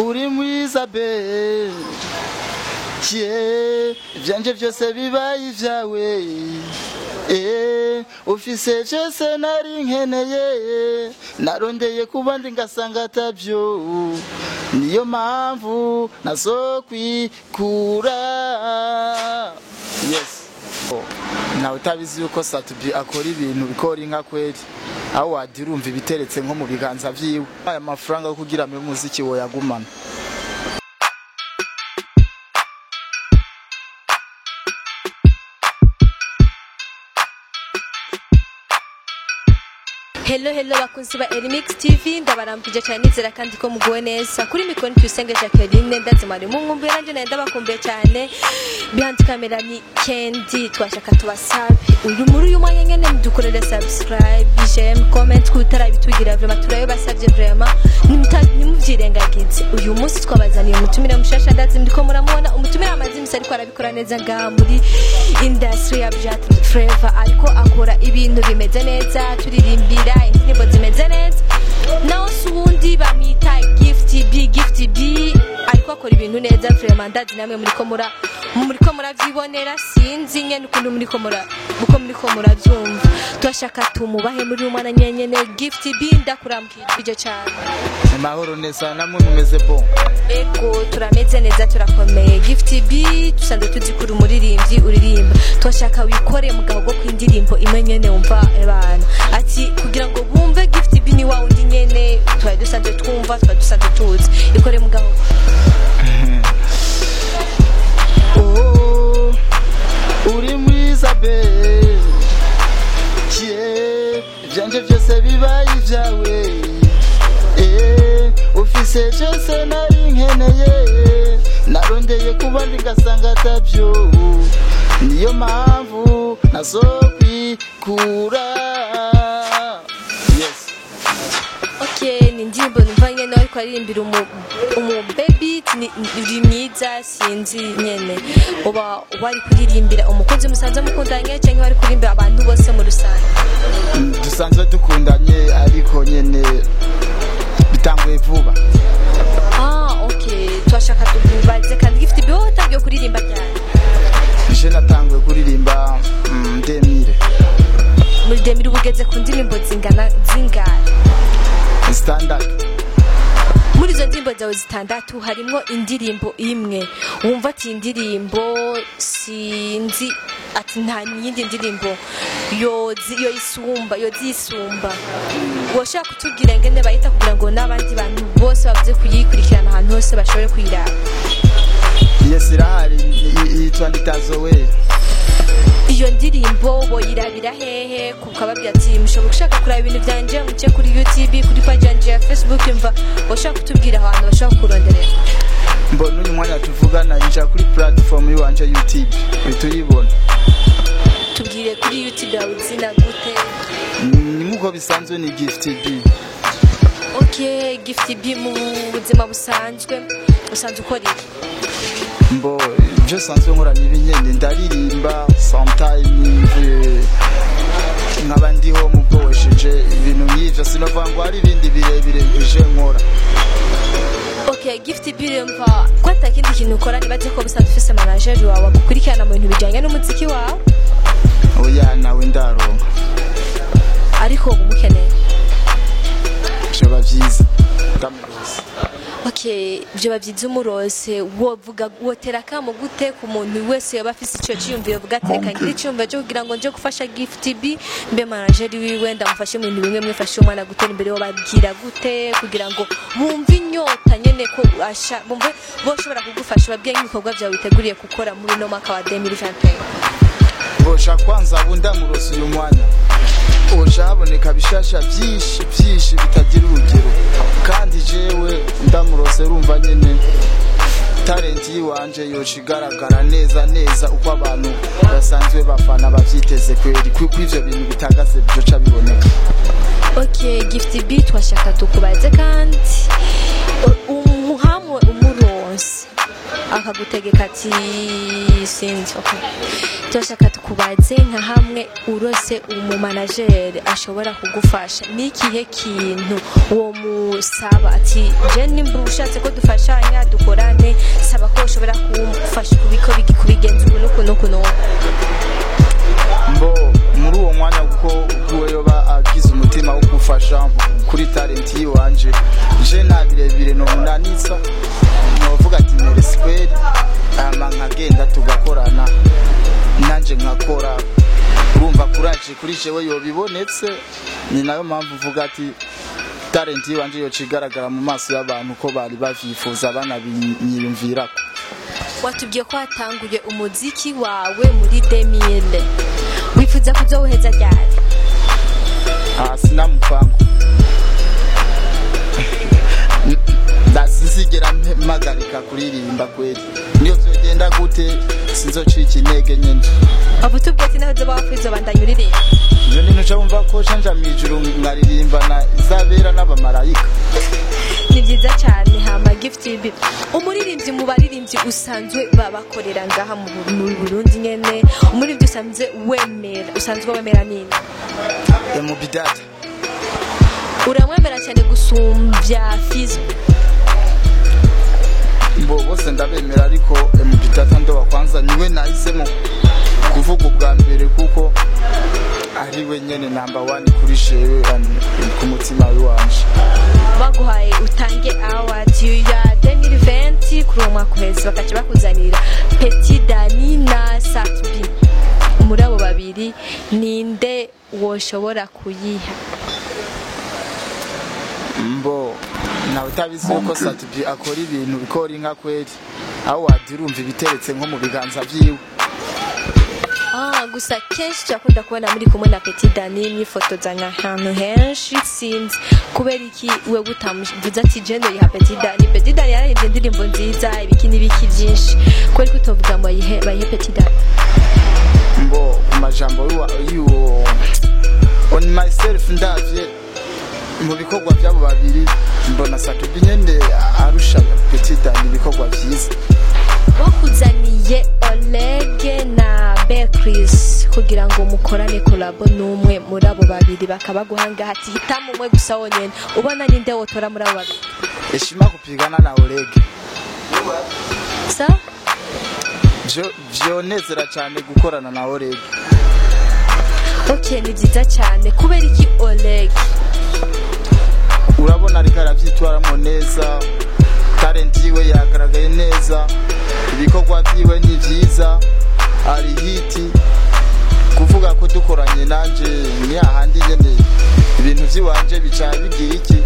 uri mwiza be vyanje vyose bibaye ivyawe ufise cese nari nkeneye narondeye kuba ndi ngasanga atavyo niyo mpamvu nazokwikura. Yes, nawe utabizi yuko Satubi akora ibintu bikora inka kweli, aho wadirumva ibiteretse nko mu biganza vyiwe. Aya mafaranga yo kugira mu muziki wo yagumana. Hello bakunzi ba Elimix TV, ndabaramukije cyane nizera kandi ko muguwe neza. Kuri mikoni Tuyisenge Jacqueline ndazimari mu nkumbuye nanje nenda bakumbuye cyane. Behind camera ni Kendi, twashaka tubasabe uyu muri uyu mwanya nyene mudukorere subscribe, share, comment kutara bitugira vraiment turayo basavye vraiment nimuvyirengagize. Uyu munsi twabazaniye umutumire mushasha ndazi ndiko muramubona umutumire amazimisi ariko arabikora neza ngaha muri industry ya Jacqueline Flavor, ariko akora ibintu bimeze neza, turirimbira indirimbo zimeze neza. Naho subundi bamita Gift B ariko akora ibintu neza vraiment ndazi namwe muriko muravyibonera, sinzi nyene ukuntu muriko muravyumva. Twashaka tumubahe muri umwana nyenyene Gift B, ndakuramukije cyane. Mahoro neza namwe mumeze bon? Ego turameze neza turakomeye. Gift B tusanzwe tuzikura umuririmbyi uririmba, twashaka wikore mugabo go kwindirimbo imwe nyene wumva abana ati kugira ngo bumve Gift B ni wa undi nyene twari dusanzwe twumva dusanzwe tuzi, ikore mugabo. Uri mwiza be vyanje vyose bibaye ivyawe ufise cese nari nkeneye narondeye kuba ndi ngasanga atavyo niyo mpamvu nazokwikura. Yes. Okay, ni ndirimbo numva nyene ariko aririmbira umu baby uri mwiza, sinzi nyene uba wari kuririmbira umukunzi musanze mukundanye cyangwa wari kurimbira abantu bose mu rusange? Dusanzwe dukundanye ariko nyene bitanguye vuba. Okay, twashaka tubibaze kandi Gift B watangiye kuririmba cyane. Je natanguye kuririmba 2000. Muri 2000 ubugeze ku ndirimbo zingana standard. Muri zo ndirimbo zawe zitandatu harimo indirimbo imwe wumva ati indirimbo sinzi ati nta yindi ndirimbo yozisumba woshaka kutubwira ngene bayita kugira ngo n'abandi bantu bose bavuze kuyikurikirana ahantu hose bashobore kuyiraba? Yes, irahari, yitwa Nditazowe. Iyo ndirimbo boyirabira hehe kukababwira ati mushobora gushaka kuraba ibintu byanje muce kuri YouTube, kuri page yanje ya Facebook, mva boshaka kutubwira ahantu bashaka kuronderera? Mbona uyu mwanya tuvugana inja kuri platform yiwanje YouTube bituyibona. Tubwire kuri YouTube yawe zina gute? Nimuko bisanzwe ni Gift B. Okay, Gift B mu buzima busanzwe usanzwe ukora iki? Mbo je sanzwe nkora nibinyene ndaririmba sometimes nkabandiho mubwowesheje ibintu nk'ivyo, sinova ngo ari ibindi birebire bije nkora. Okay, Gift B mva kwata kindi kintu ukora nibaze ko busanzwe ufise manager wawe gukurikirana mu bintu bijanye n'umuziki wawe? Oya nawe ndaronka ariko umukeneye byoba vyiza ndamurose. Okay, byoba vyiza umurose wovuga wotera kamo gute ku muntu wese yaba afise ico cyumviye vuga tereka ngiri cyumva cyo kugira ngo nje gufasha Gift B mbe manager wiwe ndamufashe mu bintu bimwe mwifashe umwana gutera imbere wababwira gute kugira ngo bumve inyota nyene ko asha bumve boshobora kugufasha babwiye ibikorwa byawe biteguriye gukora muri no mwaka wa 2021? Bosha kwanza bundamurose uyu mwanya haboneka bishasha vyinshi bitagira urugero, kandi jewe ndamurose urumva nyene talent yiwanje yoshigaragara neza uko abantu basanzwe bafana bavyiteze kweri kw'ivyo bintu bitagaze byoca biboneka. Okay, Gift B twashaka tukubaze kandi umuhamwe umuronse akagutegeka ati sinzi okay turashaka tukubaze nka hamwe urose umumanagere ashobora kugufasha n'ikihe kintu uwo musaba ati je nimba ushatse ko dufashanya dukorane saba ko ushobora kumfasha kubigenza ukuntu kuno mbo muri uwo mwanya kuko uwe yoba agize umutima wo gufasha kuri talent yiwanje je nabirebire no munanisa novuga ati respect nkagenda tugakorana nanje nkakora urumva kuraje kuri jewe yobibonetse ni nayo mpamvu uvuga ati talent yiwanje yo cigaragara mu maso y'abantu ko bari bavyifuza banabinyiyumvirako. Watubwiye ko watanguye umuziki wawe muri 2000 wifuza kuzoheza ryari? Sina mpango ndasizigera magarika kuririmba kweli niyo vyogenda gute sinzocika intege nyene. Abutubwiye ati naho zoba wafizo bandanya uririmba iyo nintu cyumva ko canja mwijuru ngaririmbana izabera n'abamarayika. Ni byiza cyane hama gift ibi umuririmbyi mu baririmbyi usanzwe babakorera ngaha mu Burundi nyene umuririmbyi usanzwe wemera nini? Mubidata uramwemera cyane gusumbya Fizo? Mbo bose ndabemera ariko Mubidata ndo wakwanza niwe nahisemo kuvuga ubwa mbere kuko ari we nyene number 1 kuri shewe ku mutima wanje. Baguhaye utange award ya 2020 kuri umwaka uheze bakaca bakuzanira Petit Dani na Satbi. Muri abo babiri ninde woshobora kuyiha? Mbo nawe utabizi uko Satbi akora ibintu bikora inka kweli award urumva ibiteretse nko mu biganza vyiwe. Gusa kenshi cyakunda kubona muri kumwe na Petit Dani mwifotozanya ahantu henshi sinzi kubera iki we gutamuvuza ati je ndo yiha Petit Dani. Petit Dani yararimbye indirimbo nziza ibiki n'ibiki byinshi kweli kutovuga ngo bayihe Petit Dani. Mbo kumajambo y'uwo on myself ndavye mu bikorwa byabo babiri mbona Satbi nyende arusha Petit Dani ibikorwa byiza. Bakuzaniye Oleg na Bekris kugira ngo mukorane collabo numwe muri abo babiri bakabaguhanga hati hitamo umwe gusa wonyene ubona ninde wotora muri abo babiri? Eshima kupigana na Oleg. Sa? Vyonezera cyane gukorana na Oleg. Okay, ni byiza cyane kubera iki Oleg? Urabona ariko aravyitwaramo neza, talent yiwe yagaragaye neza, ibikorwa byiwe ni byiza, ari hiti kuvuga ko dukoranye nanje ni ahandi nyene ibintu vyiwanje bica bigira iki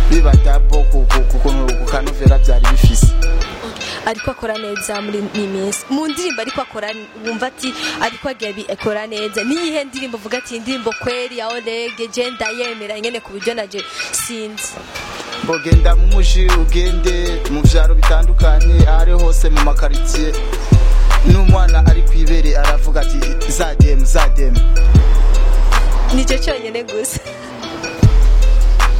biba dabo kukuntu kukanovera byari bifise. Ariko akora neza muri niminsi mu ndirimbo ariko akora wumva ati ariko agiye akora neza niyihe ndirimbo vuga ati indirimbo kweri ya Oleg genda yemera nyene ku buryo naje sinzi. Bogenda mu muji ugende mu vyaro bitandukanye ari hose mu makaritie n'umwana ari kwibere aravuga ati zadem nico cyonyene gusa.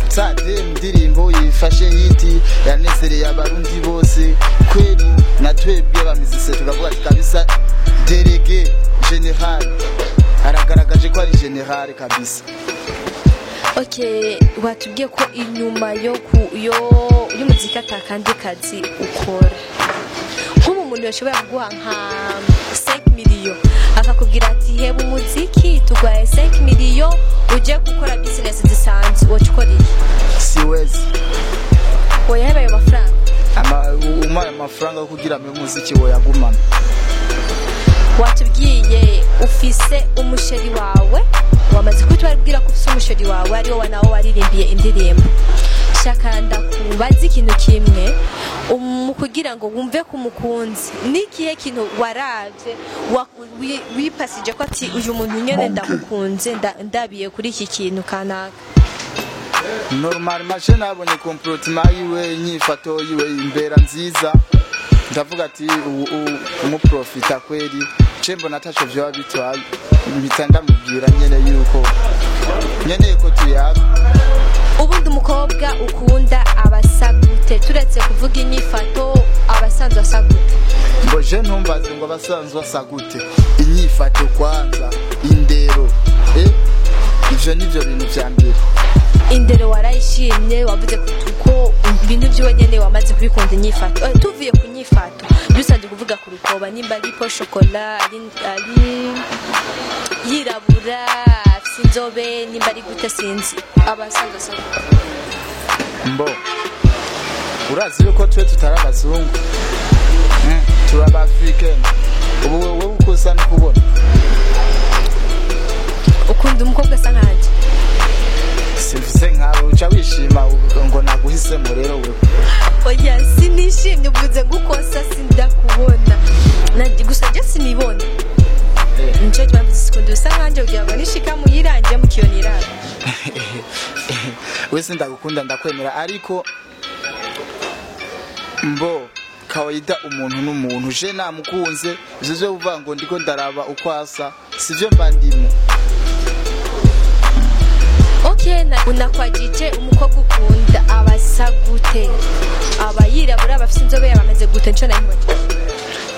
Zadem ndirimbo yifashe hiti yanezereye abarundi bose kweli natwebwe bamizise tukavuga ati kabisa délégué général aragaragaje ko ari général kabisa. Okay, watubwiye ko inyuma y'umuziki atakandi kazi ukora nk'ubu umuntu yashobora kuguha nka 5 million akakubwira ati heba umuziki tugwaye 5 million uje gukora business zisanzwe wacukora iki? Siwezi. Woyaheba ayo mafaranga? Umara amafaranga kugira mu muziki wo yagumana. Watubwiye ufise umusheri wawe wamaze kutubwira ko ufise umusheri wawe ari wowe nawo waririmbiye indirimbo. Shakanda kubaza ikintu kimwe kugira ngo wumve ko umukunzi nikihe kintu waravye wipasije ko ati uyu muntu nyene ndamukunze ndabiye kuri iki kintu kanaka. Normal mache nabonye comportement yiwe nyifato yiwe imbera nziza ndavuga ati umuprofita kweli cembo natacho vyo bitwaye bitanda mubwira nyene yuko nyene ko tuyaga. Ubundi umukobwa ukunda abasa gute turetse kuvuga inyifato abasanzwe asagute ngo je ntumbaze ngo abasanzwe asagute inyifato kwanza indero ivyo nivyo bintu vya mbere. Indero warayishimye wavuze ko ibintu by'iwe nyene wamaze kubikunda inyifato tuvuye ku nyifato dusanje kuvuga ku rukoba nimba ari po chocolat ari yirabura sinzobe nimba ari gute sinzi abasanzwe asagute mbo urazi yuko twe tutarabazungu turaba African ubu wowe ukosa no kubona ukunda umukobwa asa nkanje simvise nkawe uca wishima ngo naguhisemo rero wewe oya sinishimye uvuze gukosa sindakubona nandi gusa je sinibona nje twavuze sikundi usa nkanje ugira ngo nishika muyiranje mu kiyonirara wese ndagukunda ndakwemera ariko mbo kawaida umuntu n'umuntu je namukunze bizoze uvuga ngo ndiko ndaraba ukwasa sivyo mbandimo. Okay, unakwajije umukobwa ukunda abasagute abayirabura bafite inzobe bameze gute nco nayimoje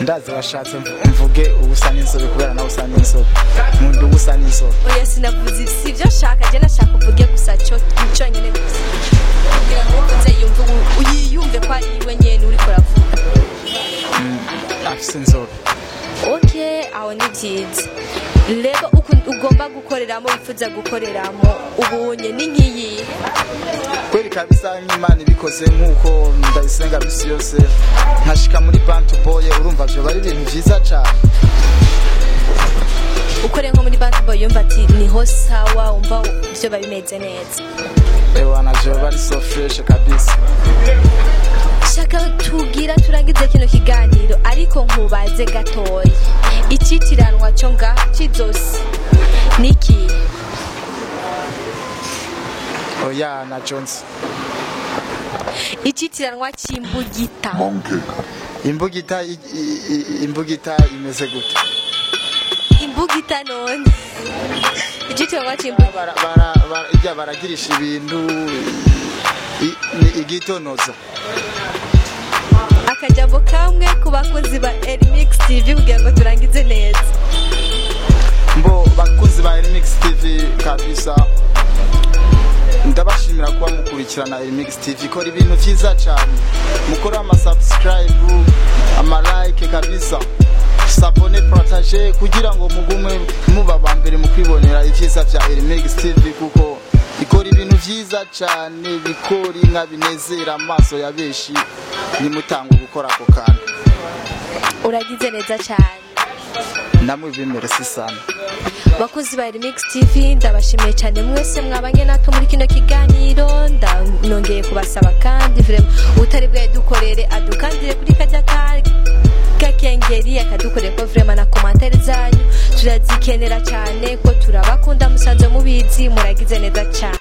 ndazi bashatse mvuge ubusa n'insobe kubera nawe usa n'insobe mundu ubusa n'insobe oya sinavuze sivyo shaka je nashaka uvuge gusa cyo nyene gusa kugira ngo uze yumve ko ari iwe nyene uri kuravuga afise insobe. Okay, aho ni byiza rero ugomba gukoreramo wifuza gukoreramo ubunye ni nkiyi kweri kabisa nk'Imana ibikoze nkuko ndayisenga bisi yose nkashika muri Bantu Boy urumva byo bari ibintu byiza cyane ukore nko muri Bantu Boy yumva ati niho sawa umva byo babimeze neza ewana byo bari so fresh kabisa. shaka tugira turangize kino kiganiro ariko nkubaze gatoyi icitiranwa cyo nga kizosi niki oya na Jones icitiranwa cy'imbugita imbugita imeze gute imbugita none icitiranwa cy'imbugita ijya baragirisha ibintu igitonoza akajambo kamwe ku bakozi ba Elimix TV kugira ngo turangize neza. Mbo bakozi ba Elimix TV kabisa ndabashimira kuba mukurikirana Elimix TV ikora ibintu byiza cyane mukora subscribe like kabisa sabone partage kugira ngo mugume muba bambere mu kwibonera ivyiza vya Elimix TV kuko ikora ibintu byiza cyane bikora inka binezera amaso ya beshi nimutanga gukora ako kantu uragize neza cyane namwe bimeresi sana bakozi ba Elimix TV ndabashimiye cyane mwese mwabanye natwe muri kino kiganiro nongeye kubasaba kandi utari bwe dukorere adukandire kuri kajya kakengeri akadukorera ko vraiment na commentaire zanyu turazikenera cyane ko turabakunda musanze mubizi muragize neza cyane.